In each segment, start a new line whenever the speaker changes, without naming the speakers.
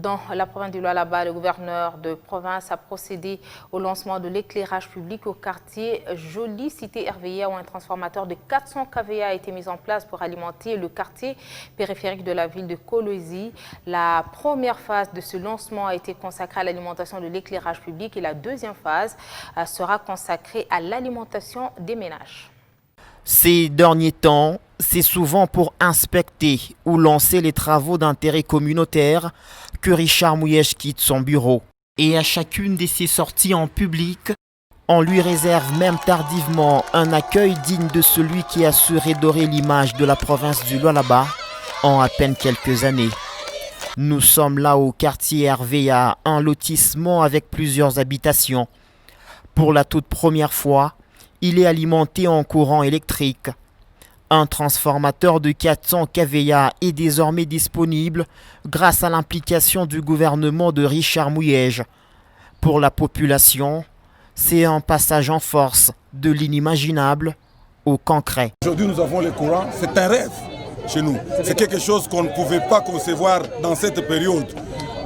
Dans la province du Lualaba, le gouverneur de province a procédé au lancement de l'éclairage public au quartier Jolie Cité RVA où un transformateur de 400 kVA a été mis en place pour alimenter le quartier périphérique de la ville de Kolwezi. La première phase de ce lancement a été consacrée à l'alimentation de l'éclairage public et la deuxième phase sera consacrée à l'alimentation des ménages.
Ces derniers temps, c'est souvent pour inspecter ou lancer les travaux d'intérêt communautaire que Richard Mouyej quitte son bureau. Et à chacune de ses sorties en public, on lui réserve même tardivement un accueil digne de celui qui a su redorer l'image de la province du Lualaba en à peine quelques années. Nous sommes là au quartier RVA, un lotissement avec plusieurs habitations. Pour la toute première fois, il est alimenté en courant électrique. Un transformateur de 400 kVA est désormais disponible grâce à l'implication du gouvernement de Richard Mouyej. Pour la population, c'est un passage en force de l'inimaginable au concret.
Aujourd'hui, nous avons le courant, c'est un rêve chez nous. C'est quelque chose qu'on ne pouvait pas concevoir dans cette période.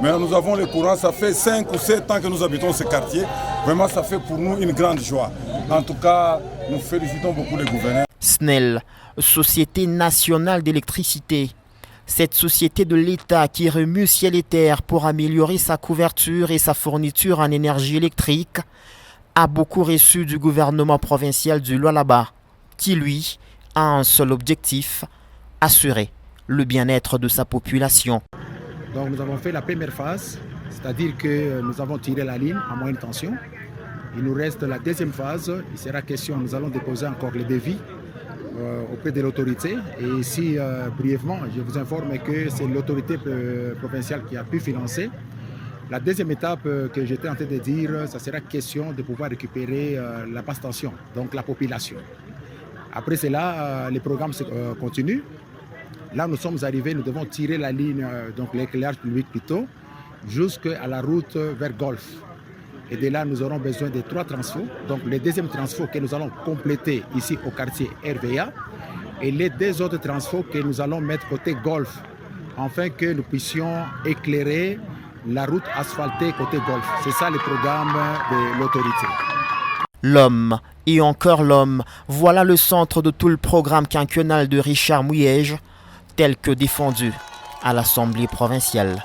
Mais nous avons le courant, ça fait 5 ou 7 ans que nous habitons ce quartier. Vraiment, ça fait pour nous une grande joie. En tout cas, nous félicitons beaucoup les gouverneurs.
SNEL, Société nationale d'électricité. Cette société de l'État qui remue ciel et terre pour améliorer sa couverture et sa fourniture en énergie électrique a beaucoup reçu du gouvernement provincial du Lualaba, qui lui a un seul objectif, assurer le bien-être de sa population.
Donc nous avons fait la première phase, c'est-à-dire que nous avons tiré la ligne à moyenne tension. Il nous reste la deuxième phase, il sera question, nous allons déposer encore les devis auprès de l'autorité. Et ici, brièvement, je vous informe que c'est l'autorité provinciale qui a pu financer. La deuxième étape que j'étais en train de dire, ça sera question de pouvoir récupérer la basse tension, donc la population. Après cela, les programmes continuent. Là, nous sommes arrivés, nous devons tirer la ligne, donc l'éclairage public plutôt, jusqu'à la route vers Golfe. Et de là, nous aurons besoin de 3 transfos. Donc, le deuxième transfo que nous allons compléter ici au quartier RVA et les 2 autres transfos que nous allons mettre côté Golfe, afin que nous puissions éclairer la route asphaltée côté Golfe. C'est ça le programme de l'autorité.
L'homme et encore l'homme, voilà le centre de tout le programme quinquennal de Richard Mouyej, tel que défendu à l'Assemblée provinciale.